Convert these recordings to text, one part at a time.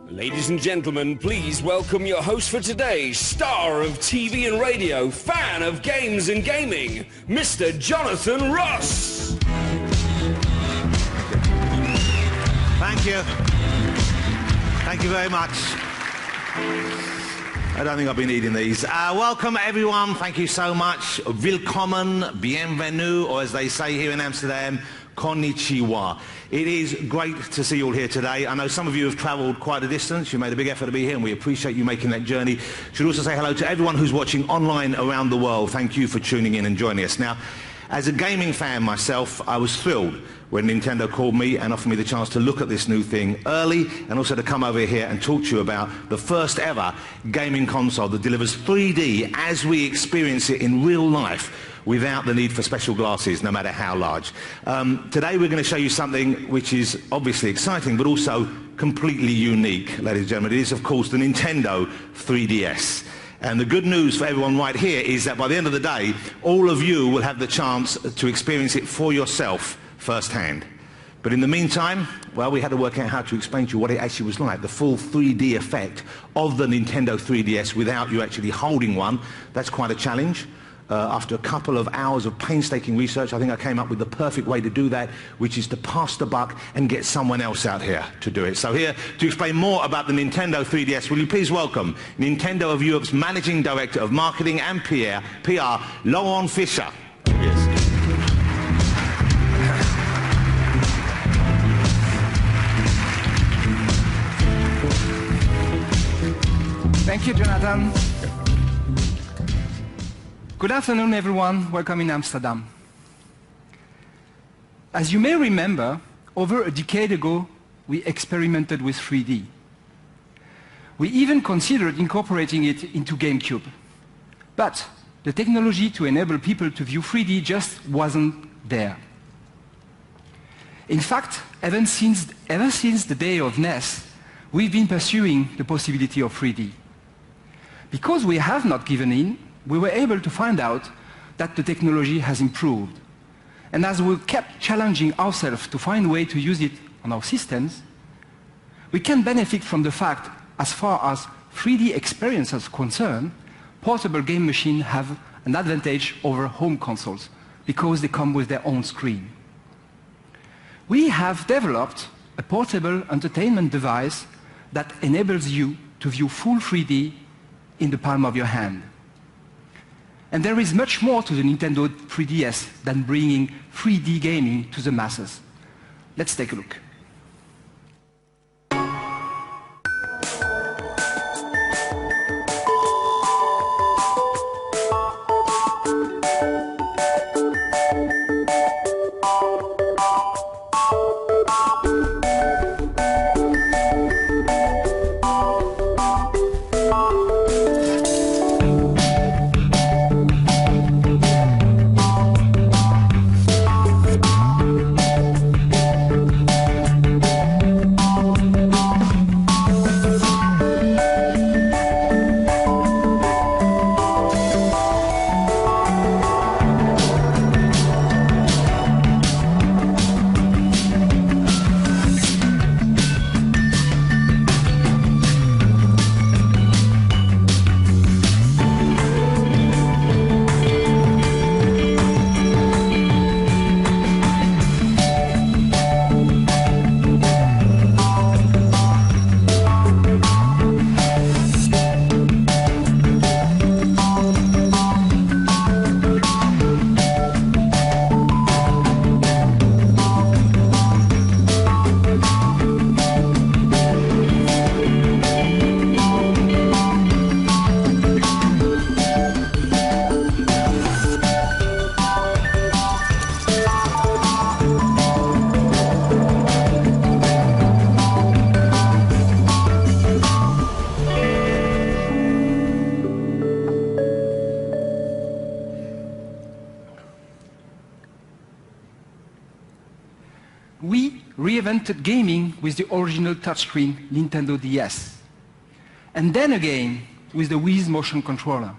Ladies and gentlemen, please welcome your host for today, star of TV and radio, fan of games and gaming, Mr. Jonathan Ross. Thank you. Thank you very much. I don't think I've been eating these. Welcome everyone, thank you so much. Willkommen, bienvenue, or as they say here in Amsterdam, konnichiwa. It is great to see you all here today. I know some of you have travelled quite a distance. You made a big effort to be here and we appreciate you making that journey. Should also say hello to everyone who's watching online around the world. Thank you for tuning in and joining us. Now, as a gaming fan myself, I was thrilled when Nintendo called me and offered me the chance to look at this new thing early and also to come over here and talk to you about the first ever gaming console that delivers 3D as we experience it in real life without the need for special glasses, no matter how large. Today we're going to show you something which is obviously exciting but also completely unique, ladies and gentlemen. It is of course the Nintendo 3DS. And the good news for everyone right here is that by the end of the day, all of you will have the chance to experience it for yourself firsthand. But in the meantime, well, we had to work out how to explain to you what it actually was like, the full 3D effect of the Nintendo 3DS without you actually holding one. That's quite a challenge. After a couple of hours of painstaking research, I think I came up with the perfect way to do that, which is to pass the buck and get someone else out here to do it. So here, to explain more about the Nintendo 3DS, will you please welcome Nintendo of Europe's Managing Director of Marketing and PR, Laurent Fischer. Thank you, Jonathan. Good afternoon, everyone. Welcome in Amsterdam. As you may remember, over a decade ago, we experimented with 3D. We even considered incorporating it into GameCube. But the technology to enable people to view 3D just wasn't there. In fact, ever since the day of NES, we've been pursuing the possibility of 3D. Because we have not given in, we were able to find out that the technology has improved. And as we kept challenging ourselves to find a way to use it on our systems, we can benefit from the fact, as far as 3D experience is concerned, portable game machines have an advantage over home consoles because they come with their own screen. We have developed a portable entertainment device that enables you to view full 3D in the palm of your hand. And there is much more to the Nintendo 3DS than bringing 3D gaming to the masses. Let's take a look. We reinvented gaming with the original touchscreen Nintendo DS. and then again with the Wii's motion controller.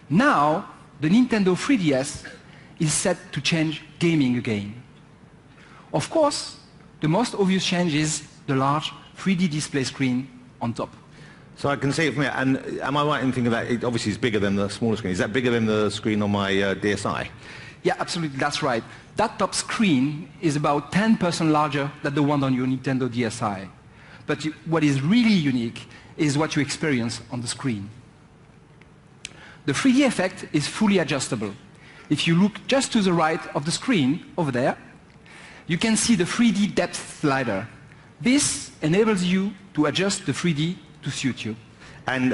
Now, the Nintendo 3DS is set to change gaming again. Of course, the most obvious change is the large 3D display screen on top. So I can see it from here, and am I right in thinking that it obviously is bigger than the smaller screen? Is that bigger than the screen on my DSi? Yeah, absolutely, that's right. That top screen is about 10% larger than the one on your Nintendo DSi. But what is really unique is what you experience on the screen. The 3D effect is fully adjustable. If you look just to the right of the screen, over there, you can see the 3D depth slider. This enables you to adjust the 3D to suit you. And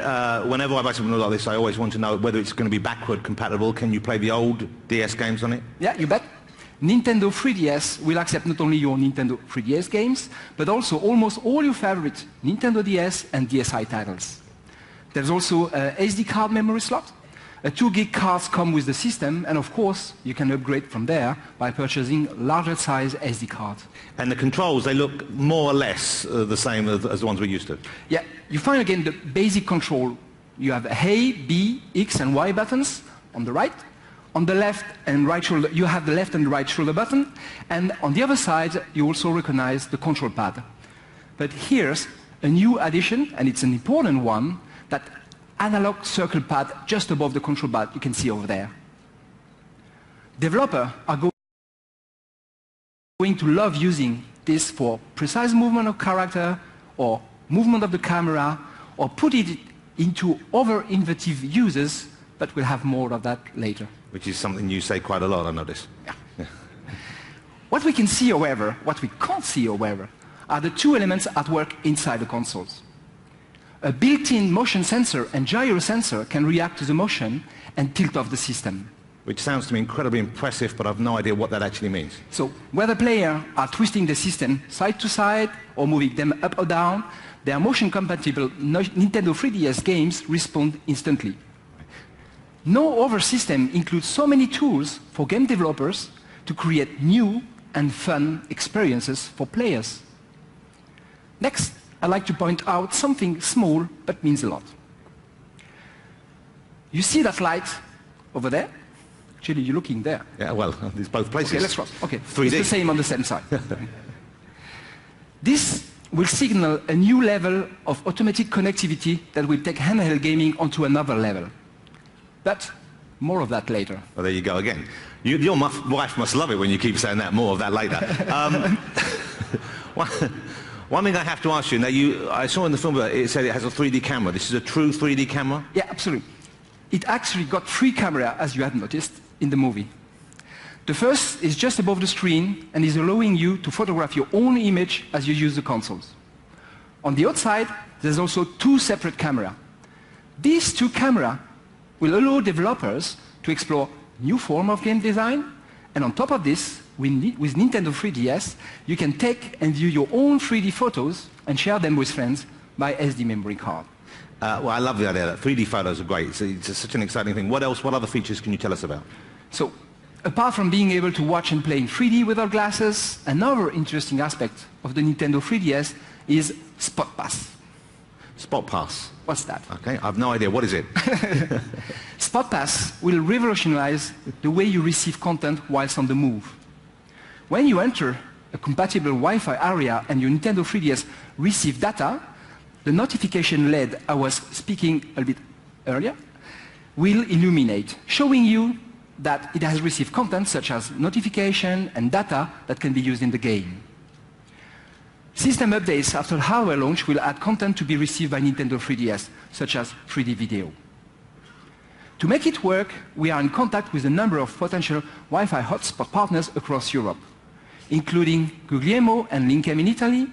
whenever I buy something like this, I always want to know whether it's going to be backward compatible. Can you play the old DS games on it? Yeah, you bet. Nintendo 3DS will accept not only your Nintendo 3DS games, but also almost all your favorite Nintendo DS and DSi titles. There's also a SD card memory slot. A 2 gig cards come with the system, and of course, you can upgrade from there by purchasing larger size SD cards. And the controls, they look more or less the same as the ones we're used to. Yeah, you find again the basic control. You have A, B, X and Y buttons on the right. On the left and right shoulder, you have the left and right shoulder button. And on the other side, you also recognize the control pad. But here's a new addition, and it's an important one, that analog circle pad just above the control pad you can see over there. Developers are going to love using this for precise movement of character or movement of the camera, or put it into other innovative uses, but we'll have more of that later. Which is something you say quite a lot, I notice. Yeah. What we can see, however, what we can't see, however, are the two elements at work inside the consoles. A built-in motion sensor and gyro sensor can react to the motion and tilt off the system. Which sounds to me incredibly impressive, but I've no idea what that actually means. So whether players are twisting the system side to side or moving them up or down, their motion-compatible Nintendo 3DS games respond instantly. No other system includes so many tools for game developers to create new and fun experiences for players. Next, I'd like to point out something small but means a lot. You see that light over there? Actually, you're looking there. Yeah, well, there's both places. Okay, let's cross. Okay, 3D. It's the same on the same side. This will signal a new level of automatic connectivity that will take handheld gaming onto another level. But more of that later. Well, there you go again. Your wife must love it when you keep saying that, more of that later. One thing I have to ask you, now I saw in the film that it said it has a 3D camera. This is a true 3D camera? Yeah, absolutely. It actually got 3 cameras, as you had noticed, in the movie. The first is just above the screen and is allowing you to photograph your own image as you use the consoles. On the outside, there's also 2 separate cameras. These 2 cameras will allow developers to explore new forms of game design, and on top of this, with Nintendo 3DS, you can take and view your own 3D photos and share them with friends by SD memory card. Well, I love the idea that 3D photos are great. It's such an exciting thing. What else, what other features can you tell us about? So, apart from being able to watch and play in 3D without glasses, another interesting aspect of the Nintendo 3DS is Spot Pass. Spot Pass? What's that? Okay, I have no idea. What is it? Spot Pass will revolutionize the way you receive content whilst on the move. When you enter a compatible Wi-Fi area and your Nintendo 3DS receive data, the notification LED I was speaking a bit earlier will illuminate, showing you that it has received content such as notification and data that can be used in the game. System updates after hardware launch will add content to be received by Nintendo 3DS, such as 3D video. To make it work, we are in contact with a number of potential Wi-Fi hotspot partners across Europe, including Guglielmo and Linkem in Italy.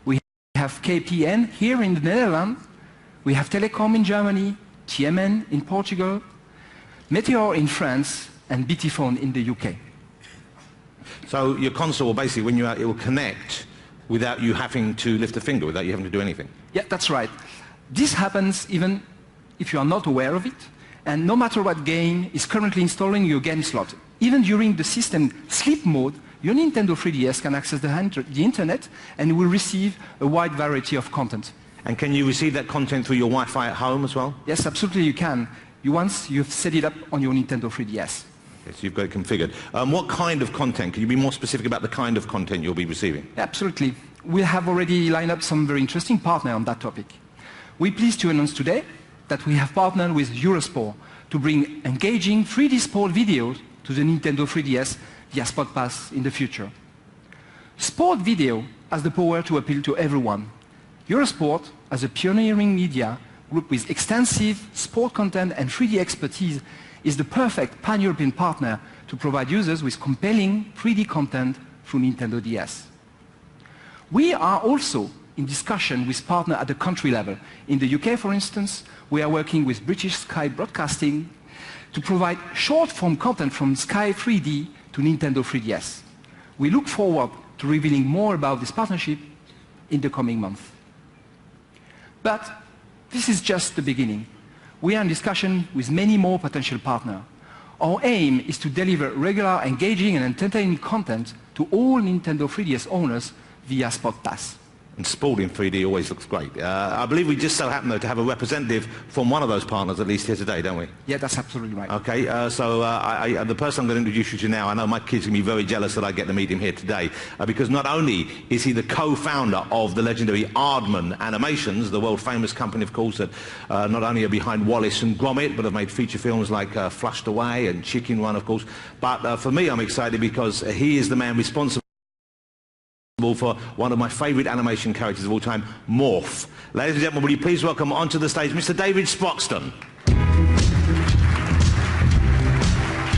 We have KPN here in the Netherlands. We have Telecom in Germany, TMN in Portugal, Meteor in France, and BT Phone in the UK. So your console will basically, when you're out, it will connect without you having to lift a finger, without you having to do anything. Yeah, that's right. This happens even if you are not aware of it, and no matter what game is currently installing your game slot. Even during the system sleep mode, your Nintendo 3DS can access the internet and will receive a wide variety of content. And can you receive that content through your Wi-Fi at home as well? Yes, absolutely you can. Once you've set it up on your Nintendo 3DS. Yes, you've got it configured. What kind of content? Can you be more specific about the kind of content you'll be receiving? Absolutely. We have already lined up some very interesting partners on that topic. We're pleased to announce today that we have partnered with Eurosport to bring engaging 3D sport videos to the Nintendo 3DS via Sport Pass in the future. Sport video has the power to appeal to everyone. Eurosport, as a pioneering media group with extensive sport content and 3D expertise, is the perfect pan-European partner to provide users with compelling 3D content through Nintendo DS. We are also in discussion with partners at the country level. In the UK, for instance, we are working with British Sky Broadcasting to provide short-form content from Sky 3D to Nintendo 3DS. We look forward to revealing more about this partnership in the coming months. But this is just the beginning. We are in discussion with many more potential partners. Our aim is to deliver regular, engaging and entertaining content to all Nintendo 3DS owners via Sport Pass. And sport in 3D always looks great. I believe we just so happen, though, to have a representative from one of those partners at least here today, don't we? Yeah, that's absolutely right. Okay, the person I'm going to introduce you to now, I know my kids can be very jealous that I get to meet him here today, because not only is he the co-founder of the legendary Aardman Animations, the world-famous company, of course, that not only are behind Wallace and Gromit, but have made feature films like Flushed Away and Chicken Run, of course. But for me, I'm excited because he is the man responsible for one of my favourite animation characters of all time, Morph. Ladies and gentlemen, will you please welcome onto the stage Mr. David Sproxton.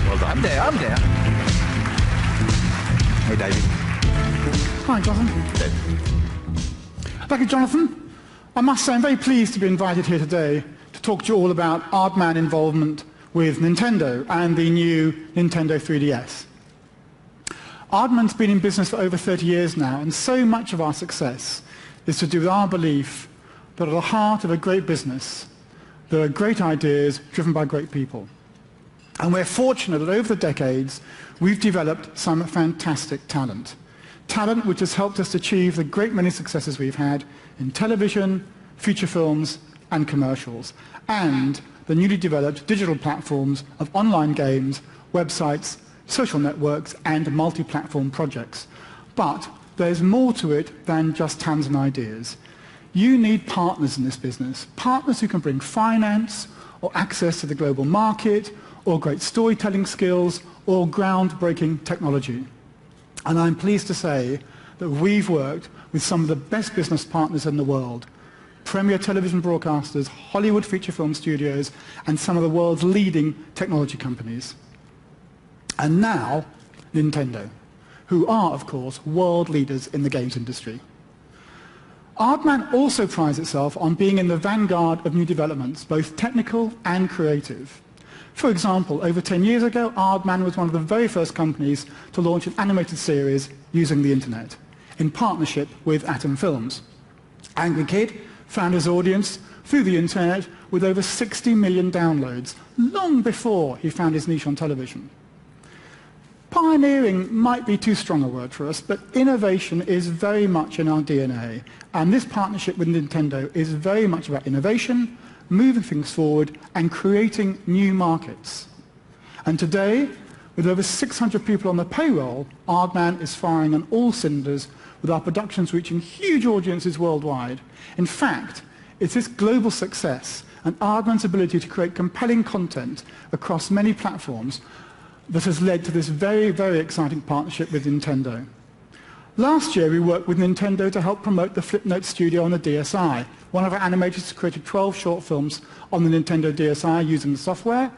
Well done. I'm there. Hey, David. Hi, Jonathan. Thank you, Jonathan. I must say I'm very pleased to be invited here today to talk to you all about Aardman involvement with Nintendo and the new Nintendo 3DS. Aardman's been in business for over 30 years now, and so much of our success is to do with our belief that at the heart of a great business, there are great ideas driven by great people. And we're fortunate that over the decades, we've developed some fantastic talent. Talent which has helped us achieve the great many successes we've had in television, feature films, and commercials, and the newly developed digital platforms of online games, websites, social networks and multi-platform projects. But there's more to it than just talent and ideas. You need partners in this business, partners who can bring finance or access to the global market or great storytelling skills or groundbreaking technology. And I'm pleased to say that we've worked with some of the best business partners in the world, premier television broadcasters, Hollywood feature film studios and some of the world's leading technology companies. And now, Nintendo, who are, of course, world leaders in the games industry. Aardman also prides itself on being in the vanguard of new developments, both technical and creative. For example, over 10 years ago, Aardman was one of the very first companies to launch an animated series using the internet, in partnership with Atom Films. Angry Kid found his audience through the internet with over 60 million downloads, long before he found his niche on television. Pioneering might be too strong a word for us, but innovation is very much in our DNA. And this partnership with Nintendo is very much about innovation, moving things forward, and creating new markets. And today, with over 600 people on the payroll, Aardman is firing on all cylinders, with our productions reaching huge audiences worldwide. In fact, it's this global success and Aardman's ability to create compelling content across many platforms that has led to this very, very exciting partnership with Nintendo. Last year we worked with Nintendo to help promote the Flipnote studio on the DSi. One of our animators created 12 short films on the Nintendo DSi using the software,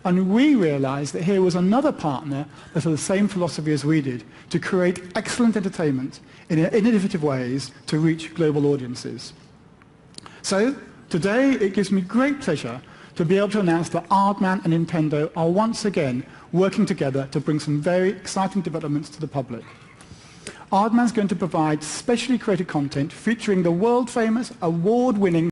and we realized that here was another partner that had the same philosophy as we did, to create excellent entertainment in innovative ways to reach global audiences. So today it gives me great pleasure to be able to announce that Aardman and Nintendo are once again working together to bring some very exciting developments to the public. Aardman's going to provide specially created content featuring the world-famous, award-winning